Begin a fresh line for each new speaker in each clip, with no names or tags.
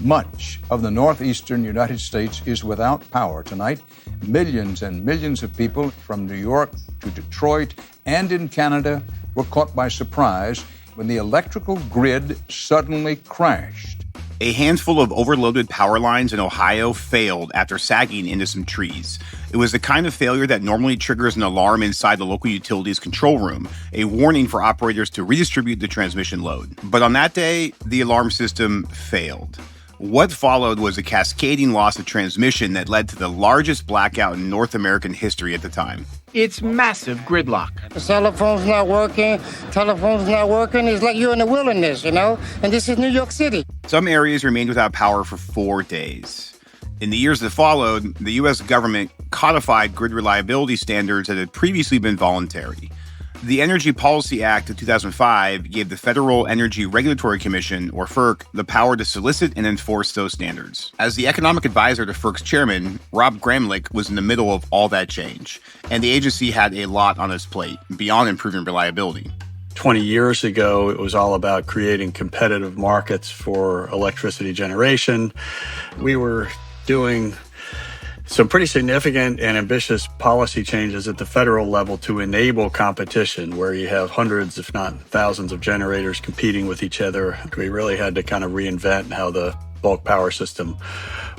Much of the northeastern United States is without power tonight. Millions and millions of people from New York to Detroit and in Canada were caught by surprise when the electrical grid suddenly crashed.
A handful of overloaded power lines in Ohio failed after sagging into some trees. It was the kind of failure that normally triggers an alarm inside the local utility's control room, a warning for operators to redistribute the transmission load. But on that day, the alarm system failed. What followed was a cascading loss of transmission that led to the largest blackout in North American history at the time.
It's massive gridlock.
The cell phone's not working, telephone's not working. It's like you're in the wilderness, and this is New York City.
Some areas remained without power for 4 days. In the years that followed, the U.S. government codified grid reliability standards that had previously been voluntary. The Energy Policy Act of 2005 gave the Federal Energy Regulatory Commission, or FERC, the power to solicit and enforce those standards. As the economic advisor to FERC's chairman, Rob Gramlich was in the middle of all that change, and the agency had a lot on its plate beyond improving reliability.
20 years ago, it was all about creating competitive markets for electricity generation. We were doing some pretty significant and ambitious policy changes at the federal level to enable competition, where you have hundreds, if not thousands, of generators competing with each other. We really had to kind of reinvent how the bulk power system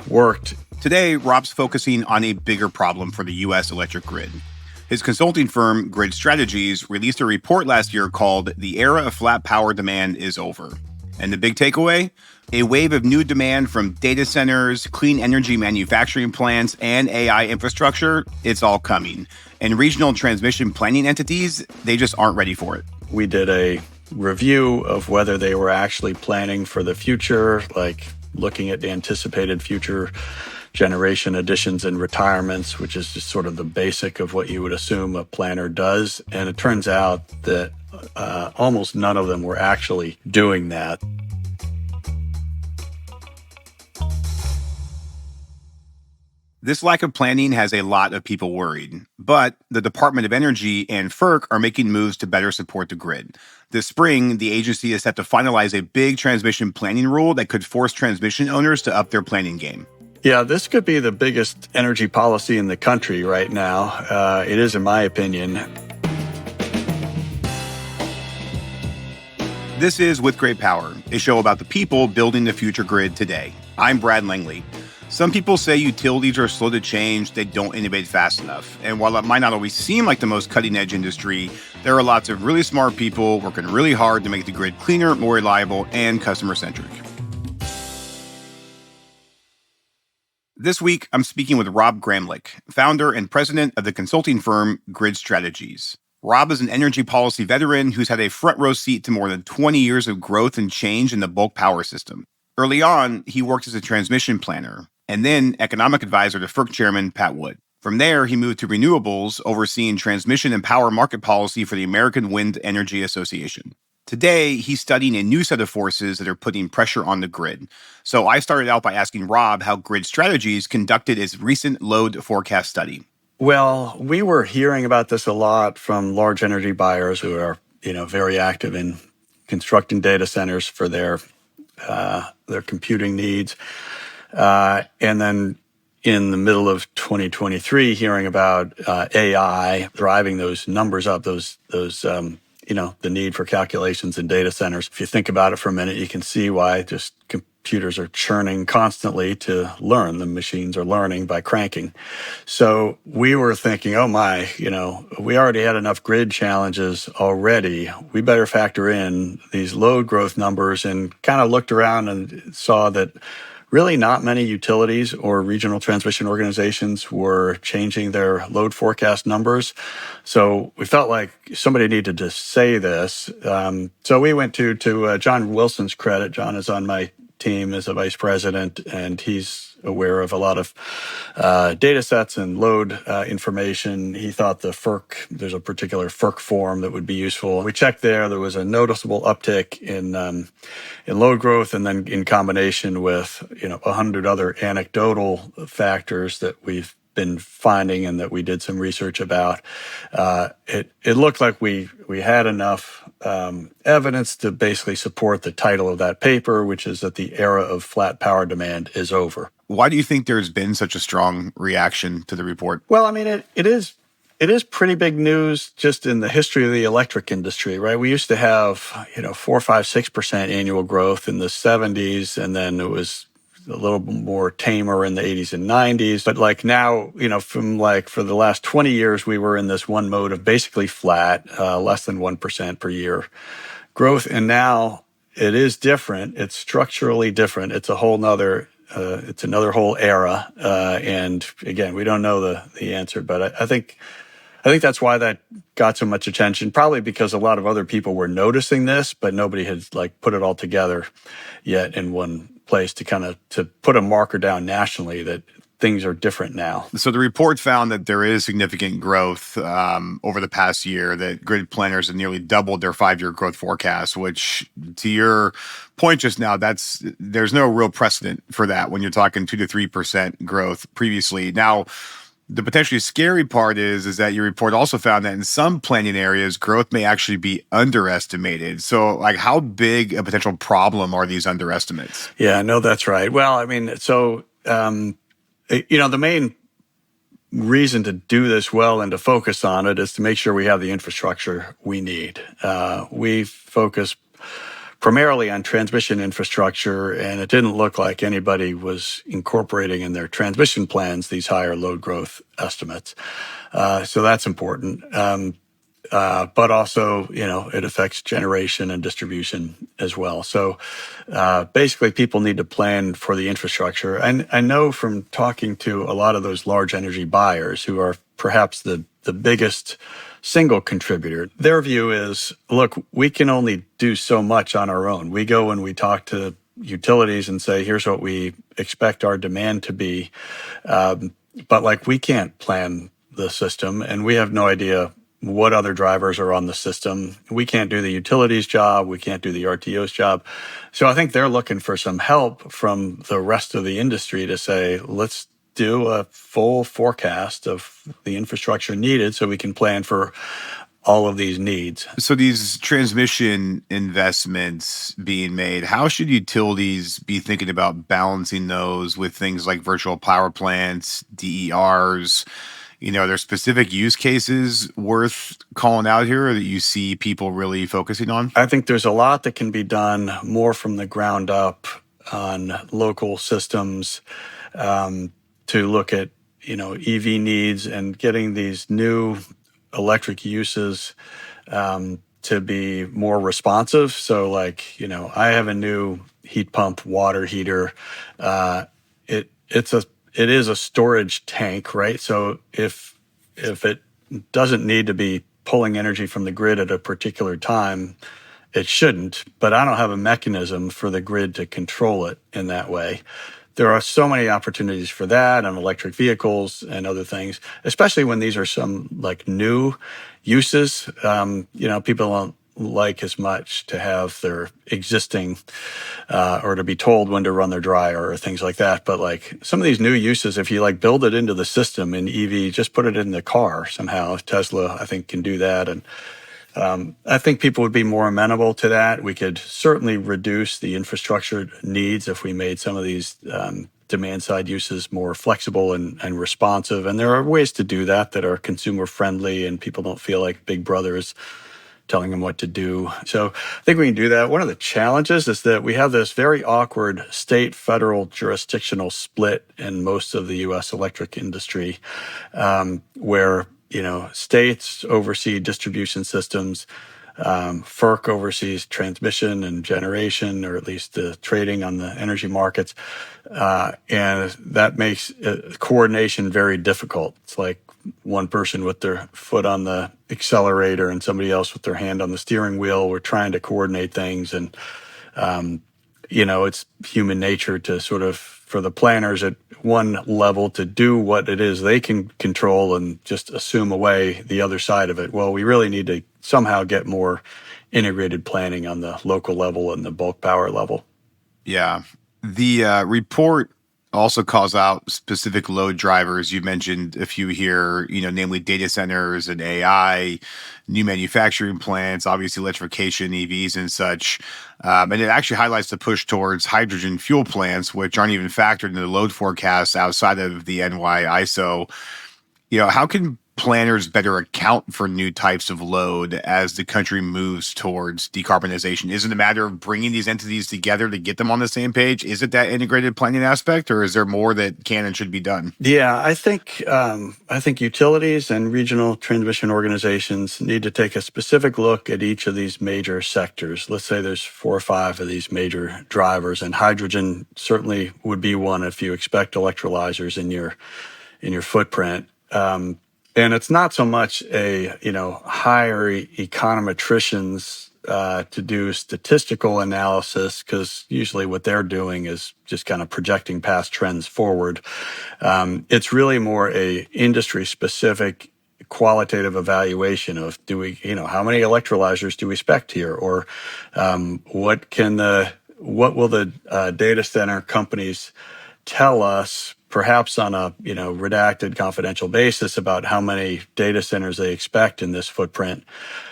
worked.
Today, Rob's focusing on a bigger problem for the U.S. electric grid. His consulting firm, Grid Strategies, released a report last year called "The Era of Flat Power Demand is Over." And the big takeaway? A wave of new demand from data centers, clean energy manufacturing plants, and AI infrastructure, it's all coming. And regional transmission planning entities, they just aren't ready for it.
We did a review of whether they were actually planning for the future, like looking at the anticipated future generation additions and retirements, which is just sort of the basic of what you would assume a planner does. And it turns out that almost none of them were actually doing that.
This lack of planning has a lot of people worried, but the Department of Energy and FERC are making moves to better support the grid. This spring, the agency is set to finalize a big transmission planning rule that could force transmission owners to up their planning game.
Yeah, this could be the biggest energy policy in the country right now. It is, in my opinion.
This is With Great Power, a show about the people building the future grid today. I'm Brad Langley. Some people say utilities are slow to change, they don't innovate fast enough. And while it might not always seem like the most cutting-edge industry, there are lots of really smart people working really hard to make the grid cleaner, more reliable, and customer-centric. This week, I'm speaking with Rob Gramlich, founder and president of the consulting firm Grid Strategies. Rob is an energy policy veteran who's had a front-row seat to more than 20 years of growth and change in the bulk power system. Early on, he worked as a transmission planner, and then economic advisor to FERC chairman Pat Wood. From there, he moved to renewables, overseeing transmission and power market policy for the American Wind Energy Association. Today, he's studying a new set of forces that are putting pressure on the grid. So I started out by asking Rob how Grid Strategies conducted its recent load forecast study.
Well, we were hearing about this a lot from large energy buyers who are, very active in constructing data centers for their computing needs. And then in the middle of 2023, hearing about AI driving those numbers up, the need for calculations in data centers. If you think about it for a minute, you can see why just computers are churning constantly to learn. The machines are learning by cranking. So we were thinking, oh my, we already had enough grid challenges already. We better factor in these load growth numbers, and kind of looked around and saw that really not many utilities or regional transmission organizations were changing their load forecast numbers. So we felt like somebody needed to say this. So we went to John Wilson's credit. John is on my team as a vice president, and he's aware of a lot of data sets and load information. He thought there's a particular FERC form that would be useful. We checked there. There was a noticeable uptick in load growth, and then in combination with 100 other anecdotal factors that we've been finding and that we did some research about, it looked like we had enough evidence to basically support the title of that paper, which is that the era of flat power demand is over.
Why do you think there's been such a strong reaction to the report?
Well, I mean, it is pretty big news just in the history of the electric industry, right? We used to have 4, 5, 6% annual growth in the 70s, and then it was a little more tamer in the 80s and 90s. But like now, from like for the last 20 years, we were in this one mode of basically flat, less than 1% per year growth. And now it is different. It's structurally different. It's a whole nother, it's another whole era. And again, we don't know the answer, but I think that's why that got so much attention, probably because a lot of other people were noticing this, but nobody had like put it all together yet in one place to put a marker down nationally that things are different now.
So the report found that there is significant growth over the past year, that grid planners have nearly doubled their 5-year growth forecast, which to your point just now, there's no real precedent for that when you're talking 2 to 3% growth previously. Now, the potentially scary part is that your report also found that in some planning areas, growth may actually be underestimated. So, like, how big a potential problem are these underestimates?
Yeah, no, that's right. Well, I mean, so, the main reason to do this well and to focus on it is to make sure we have the infrastructure we need. We focus primarily on transmission infrastructure, and it didn't look like anybody was incorporating in their transmission plans these higher load growth estimates. So that's important. But also, it affects generation and distribution as well. So basically, people need to plan for the infrastructure. And I know from talking to a lot of those large energy buyers who are perhaps the biggest single contributor, their view is, look, we can only do so much on our own. We go and we talk to utilities and say, here's what we expect our demand to be. But we can't plan the system, and we have no idea what other drivers are on the system. We can't do the utilities job. We can't do the RTO's job. So I think they're looking for some help from the rest of the industry to say, let's do a full forecast of the infrastructure needed so we can plan for all of these needs.
So these transmission investments being made, how should utilities be thinking about balancing those with things like virtual power plants, DERs? Are there specific use cases worth calling out here that you see people really focusing on?
I think there's a lot that can be done more from the ground up on local systems to look at, EV needs and getting these new electric uses to be more responsive. So I have a new heat pump water heater. It is a storage tank, right? So if it doesn't need to be pulling energy from the grid at a particular time, it shouldn't. But I don't have a mechanism for the grid to control it in that way. There are so many opportunities for that on electric vehicles and other things, especially when these are some new uses. People don't like as much to have their existing or to be told when to run their dryer or things like that. But some of these new uses, if you build it into the system in EV, just put it in the car somehow. Tesla, I think, can do that. And I think people would be more amenable to that. We could certainly reduce the infrastructure needs if we made some of these demand side uses more flexible and responsive. And there are ways to do that are consumer friendly and people don't feel like Big Brother is telling them what to do. So I think we can do that. One of the challenges is that we have this very awkward state-federal jurisdictional split in most of the U.S. electric industry where states oversee distribution systems. FERC oversees transmission and generation, or at least the trading on the energy markets. And that makes coordination very difficult. It's like one person with their foot on the accelerator and somebody else with their hand on the steering wheel. We're trying to coordinate things. And, it's human nature to for the planners at one level to do what it is they can control and just assume away the other side of it. Well, we really need to somehow get more integrated planning on the local level and the bulk power level.
Yeah. The report also calls out specific load drivers. You mentioned a few here, namely data centers and AI, new manufacturing plants, obviously electrification, EVs and such. And it actually highlights the push towards hydrogen fuel plants, which aren't even factored into the load forecasts outside of the NY ISO. How can planners better account for new types of load as the country moves towards decarbonization? Is it a matter of bringing these entities together to get them on the same page? Is it that integrated planning aspect, or is there more that can and should be done?
Yeah, I think utilities and regional transmission organizations need to take a specific look at each of these major sectors. Let's say there's 4 or 5 of these major drivers, and hydrogen certainly would be one if you expect electrolyzers in your footprint. And it's not so much hire econometricians to do statistical analysis, because usually what they're doing is just kind of projecting past trends forward. It's really more a industry-specific qualitative evaluation of how many electrolyzers do we expect here, or what will the data center companies tell us, perhaps on a redacted confidential basis, about how many data centers they expect in this footprint,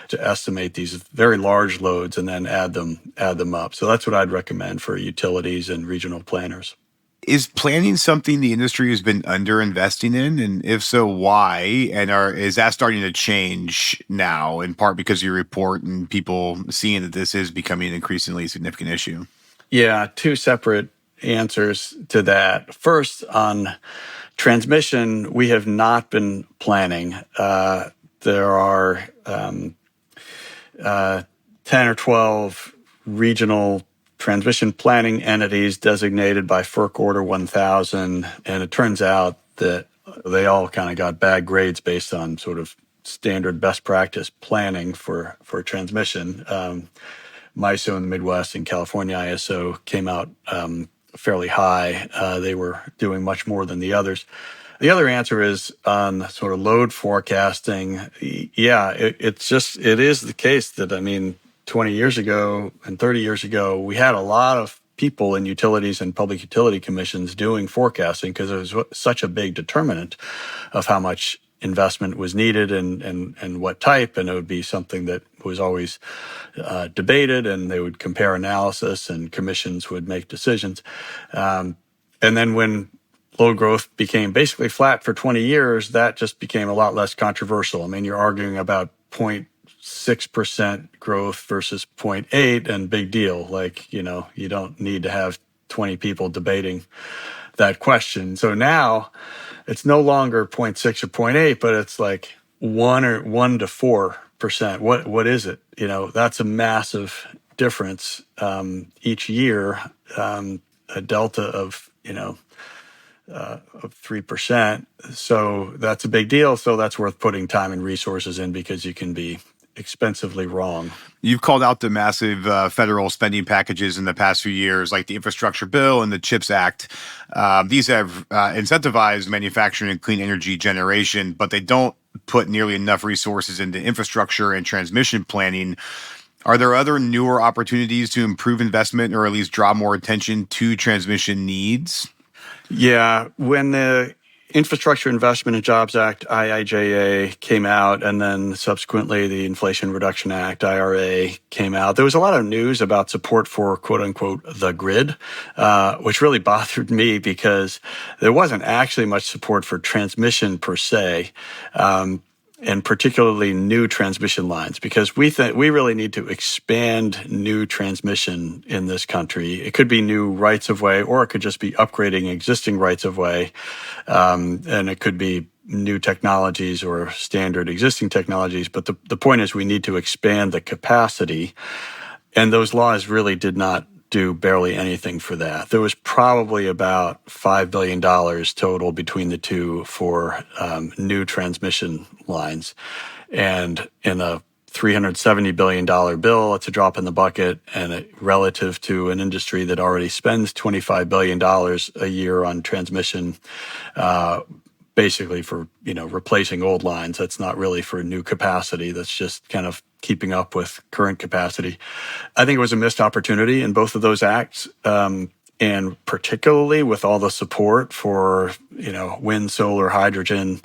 to estimate these very large loads and then add them up. So that's what I'd recommend for utilities and regional planners.
Is planning something the industry has been underinvesting in? And if so, why? And is that starting to change now, in part because of your report and people seeing that this is becoming an increasingly significant issue?
Yeah, 2 separate answers to that. First, on transmission, we have not been planning. There are 10 or 12 regional transmission planning entities designated by FERC Order 1000, and it turns out that they all kind of got bad grades based on sort of standard best practice planning for transmission. MISO in the Midwest and California ISO came out fairly high. They were doing much more than the others. The other answer is on sort of load forecasting. Yeah, it is the case that, 20 years ago and 30 years ago, we had a lot of people in utilities and public utility commissions doing forecasting, because it was such a big determinant of how much investment was needed and what type, and it would be something that was always debated, and they would compare analysis and commissions would make decisions. And then when load growth became basically flat for 20 years, that just became a lot less controversial. You're arguing about 0.6% growth versus 0.8, and big deal. You don't need to have 20 people debating that question. So now it's no longer 0.6 or 0.8, but it's like 1 to 4%. What is it? That's a massive difference each year, a delta of 3%. So that's a big deal. So that's worth putting time and resources in, because you can be expensively wrong.
You've called out the massive federal spending packages in the past few years, like the Infrastructure Bill and the CHIPS Act. These have incentivized manufacturing and clean energy generation, but they don't put nearly enough resources into infrastructure and transmission planning. Are there other newer opportunities to improve investment, or at least draw more attention to transmission needs?
Yeah, when the Infrastructure Investment and Jobs Act, IIJA, came out, and then subsequently the Inflation Reduction Act, IRA, came out, there was a lot of news about support for, quote unquote, the grid, which really bothered me, because there wasn't actually much support for transmission per se. And particularly new transmission lines, because we really need to expand new transmission in this country. It could be new rights of way, or it could just be upgrading existing rights of way. And it could be new technologies or standard existing technologies. But the point is, we need to expand the capacity. And those laws really did not do barely anything for that. There was probably about $5 billion total between the two for new transmission lines. And in a $370 billion bill, it's a drop in the bucket, and relative to an industry that already spends $25 billion a year on transmission, basically for replacing old lines. That's not really for new capacity. That's just kind of keeping up with current capacity. I think it was a missed opportunity in both of those acts. And And particularly with all the support for, wind, solar, hydrogen,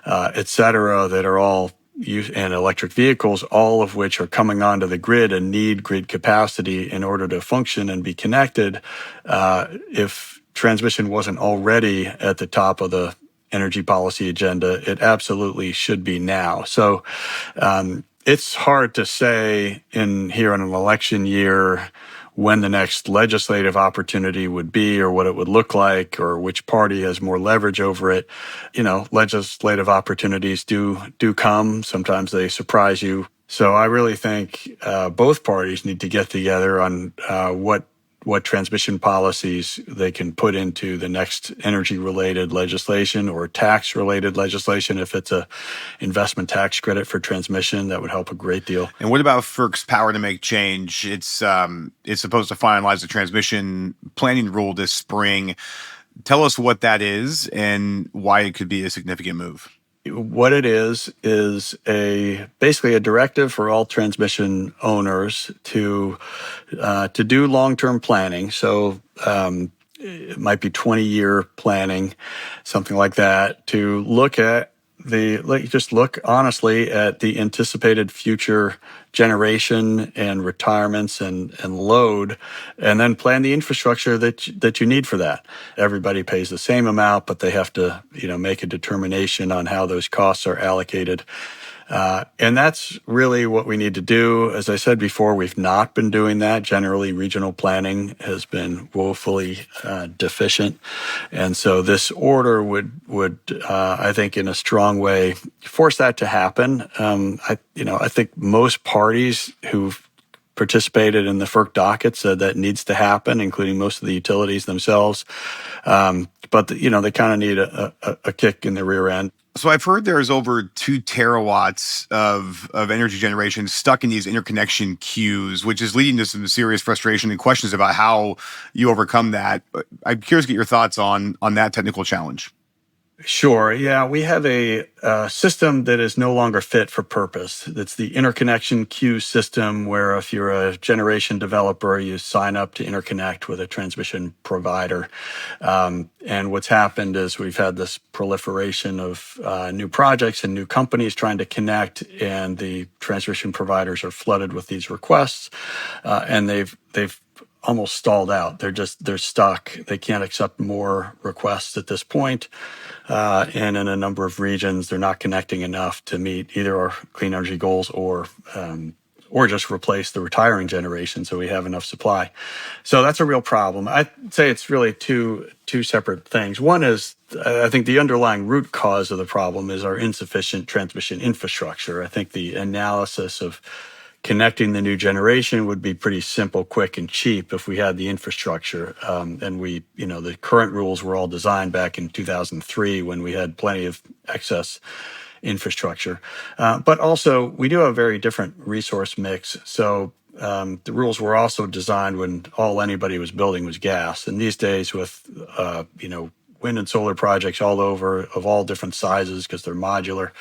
et cetera, that are all and electric vehicles, all of which are coming onto the grid and need grid capacity in order to function and be connected. If transmission wasn't already at the top of the energy policy agenda, it absolutely should be now. So it's hard to say here in an election year when the next legislative opportunity would be or what it would look like or which party has more leverage over it. Legislative opportunities do come. Sometimes they surprise you. So I really think both parties need to get together on what transmission policies they can put into the next energy-related legislation or tax-related legislation. If it's a investment tax credit for transmission, that would help a great deal.
And what about FERC's power to make change? It's supposed to finalize the transmission planning rule this spring. Tell us what that is and why it could be a significant move.
What it is basically a directive for all transmission owners to do long-term planning. So it might be 20-year planning, something like that, to look at look honestly at the anticipated future generation and retirements and load, and then plan the infrastructure that you need for that. Everybody pays the same amount, but they have to make a determination on how those costs are allocated. And that's really what we need to do. As I said before, we've not been doing that. Generally, regional planning has been woefully deficient. And so this order would I think, in a strong way, force that to happen. I think most parties who've participated in the FERC docket said that needs to happen, including most of the utilities themselves. But they kind of need a kick in the rear end.
So I've heard there's over 2 terawatts of energy generation stuck in these interconnection queues, which is leading to some serious frustration and questions about how you overcome that. I'm curious to get your thoughts on that technical challenge.
Sure. Yeah, we have a system that is no longer fit for purpose. It's the interconnection queue system where if you're a generation developer, you sign up to interconnect with a transmission provider. And what's happened is we've had this proliferation of new projects and new companies trying to connect, and the transmission providers are flooded with these requests, and they've almost stalled out. They're stuck. They can't accept more requests at this point. And in a number of regions, they're not connecting enough to meet either our clean energy goals or just replace the retiring generation so we have enough supply. So that's a real problem. I'd say it's really two separate things. One is, I think the underlying root cause of the problem is our insufficient transmission infrastructure. I think the analysis of connecting the new generation would be pretty simple, quick, and cheap if we had the infrastructure. And the current rules were all designed back in 2003 when we had plenty of excess infrastructure. But also, we do have a very different resource mix. So the rules were also designed when all anybody was building was gas. And these days with, wind and solar projects all over of all different sizes because they're modular,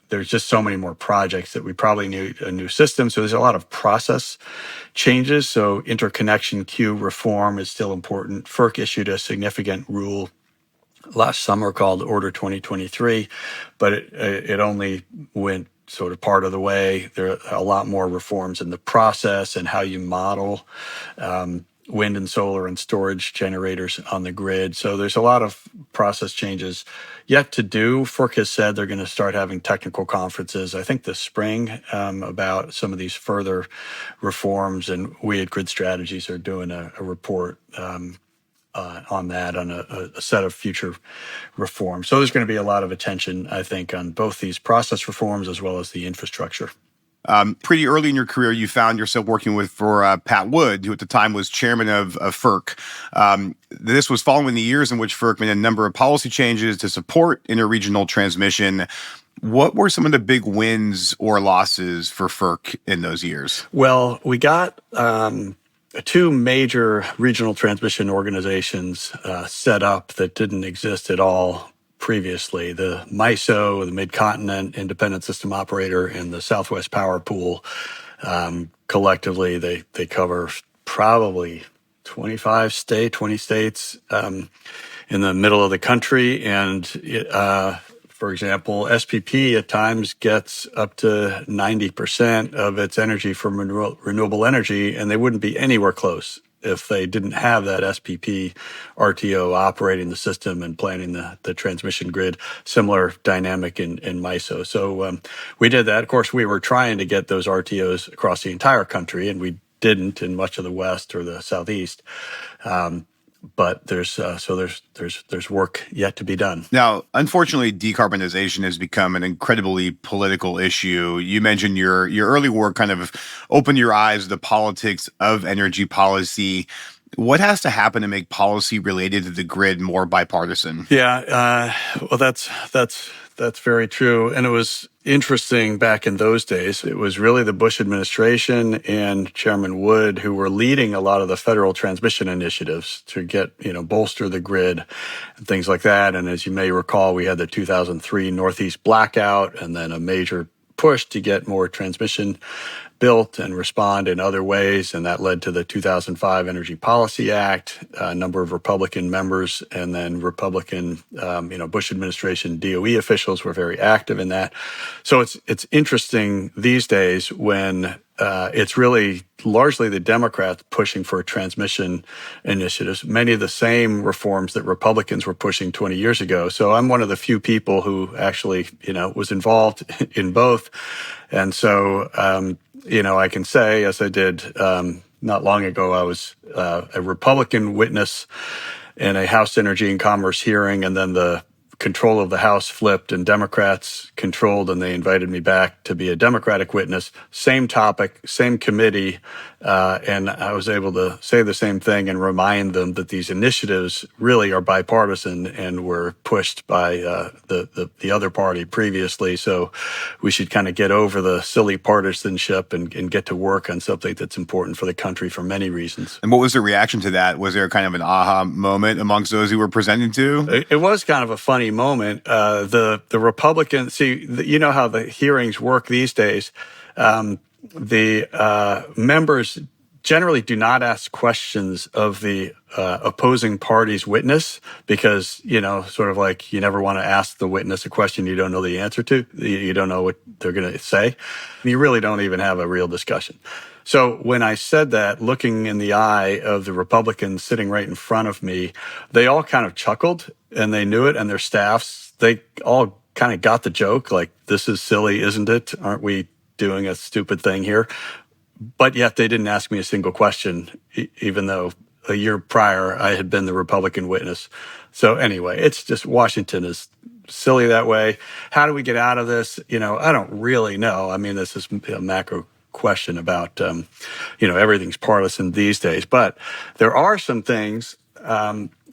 there's just so many more projects that we probably need a new system. So there's a lot of process changes. So interconnection queue reform is still important. FERC issued a significant rule last summer called Order 2023, but it only went sort of part of the way. There are a lot more reforms in the process and how you model wind and solar and storage generators on the grid. So there's a lot of process changes yet to do. FERC has said they're going to start having technical conferences, I think this spring, about some of these further reforms. And we at Grid Strategies are doing a report on that, on a set of future reforms. So there's going to be a lot of attention, I think, on both these process reforms as well as the infrastructure.
Pretty early in your career, you found yourself working for Pat Wood, who at the time was chairman of FERC. This was following the years in which FERC made a number of policy changes to support interregional transmission. What were some of the big wins or losses for FERC in those years?
Well, we got 2 major regional transmission organizations set up that didn't exist at all previously. The MISO, the Mid-Continent Independent System Operator, and the Southwest Power Pool. Collectively, they cover probably 20 states in the middle of the country. And, for example, SPP at times gets up to 90% of its energy from renewable energy, and they wouldn't be anywhere close if they didn't have that SPP RTO operating the system and planning the transmission grid. Similar dynamic in MISO. So we did that. Of course, we were trying to get those RTOs across the entire country, and we didn't in much of the West or the Southeast. But there's work yet to be done.
Now, unfortunately, decarbonization has become an incredibly political issue. You mentioned your early work kind of opened your eyes to the politics of energy policy. What has to happen to make policy related to the grid more bipartisan?
Yeah, well, that's very true. And it was interesting back in those days. It was really the Bush administration and Chairman Wood who were leading a lot of the federal transmission initiatives to get, bolster the grid and things like that. And as you may recall, we had the 2003 Northeast blackout and then a major push to get more transmission built and respond in other ways. And that led to the 2005 Energy Policy Act, a number of Republican members and then Republican, Bush administration DOE officials were very active in that. So it's interesting these days when it's really largely the Democrats pushing for transmission initiatives, many of the same reforms that Republicans were pushing 20 years ago. So I'm one of the few people who actually, was involved in both. And so, I can say, as I did not long ago, I was a Republican witness in a House Energy and Commerce hearing, and then the control of the House flipped and Democrats controlled, and they invited me back to be a Democratic witness. Same topic, same committee, and I was able to say the same thing and remind them that these initiatives really are bipartisan and were pushed by the other party previously. So we should kind of get over the silly partisanship and get to work on something that's important for the country for many reasons.
And what was the reaction to that? Was there kind of an aha moment amongst those who were presented to?
It was kind of a funny moment. The Republicans, you know how the hearings work these days. The members generally do not ask questions of the opposing party's witness because, sort of like you never want to ask the witness a question you don't know the answer to. You don't know what they're going to say. You really don't even have a real discussion. So when I said that, looking in the eye of the Republicans sitting right in front of me, they all kind of chuckled and they knew it, and their staffs, they all kind of got the joke, like, this is silly, isn't it? Aren't we doing a stupid thing here? But yet they didn't ask me a single question, even though a year prior I had been the Republican witness. So anyway, it's just Washington is silly that way. How do we get out of this? I don't really know. I mean, this is a macro question about, everything's partisan these days. But there are some things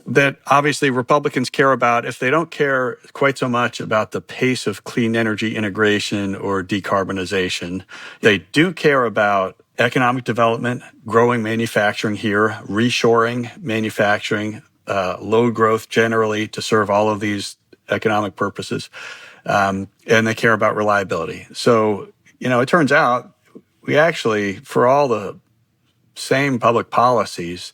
that obviously Republicans care about. If they don't care quite so much about the pace of clean energy integration or decarbonization, they do care about economic development, growing manufacturing here, reshoring manufacturing, load growth generally to serve all of these economic purposes, and they care about reliability. So, it turns out we actually, for all the same public policies,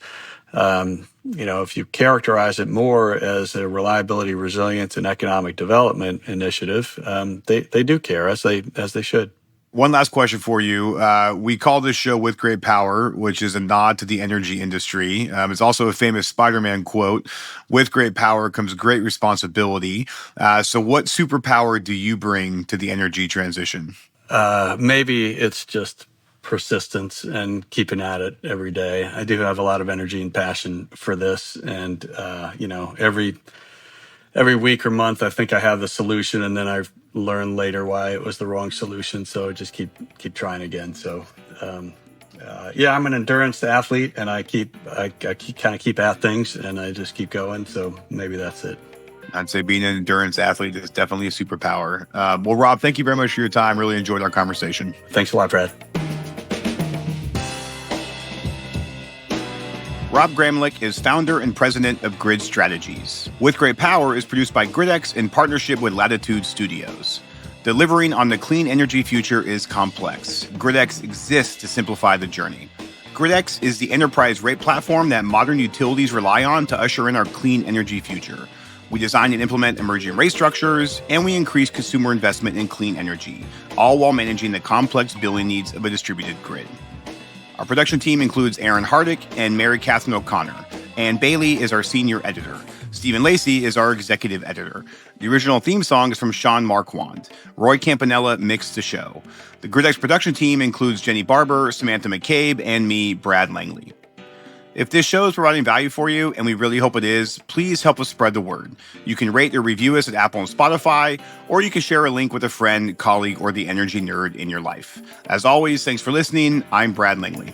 if you characterize it more as a reliability, resilience, and economic development initiative, they do care, as they should.
One last question for you. We call this show With Great Power, which is a nod to the energy industry. It's also a famous Spider-Man quote, with great power comes great responsibility. So what superpower do you bring to the energy transition?
Maybe it's just persistence and keeping at it every day. I do have a lot of energy and passion for this. And, every week or month, I think I have the solution, and then I learn later why it was the wrong solution. So I just keep trying again. So, I'm an endurance athlete, and I keep at things, and I just keep going. So maybe that's it.
I'd say being an endurance athlete is definitely a superpower. Well, Rob, thank you very much for your time. Really enjoyed our conversation.
Thanks a lot, Brad.
Rob Gramlich is founder and president of Grid Strategies. With Great Power is produced by GridX in partnership with Latitude Studios. Delivering on the clean energy future is complex. GridX exists to simplify the journey. GridX is the enterprise rate platform that modern utilities rely on to usher in our clean energy future. We design and implement emerging rate structures, and we increase consumer investment in clean energy, all while managing the complex billing needs of a distributed grid. Our production team includes Aaron Hardick and Mary Catherine O'Connor. Ann Bailey is our senior editor. Stephen Lacey is our executive editor. The original theme song is from Sean Marquand. Roy Campanella mixed the show. The GridX production team includes Jenny Barber, Samantha McCabe, and me, Brad Langley. If this show is providing value for you, and we really hope it is, please help us spread the word. You can rate or review us at Apple and Spotify, or you can share a link with a friend, colleague, or the energy nerd in your life. As always, thanks for listening. I'm Brad Langley.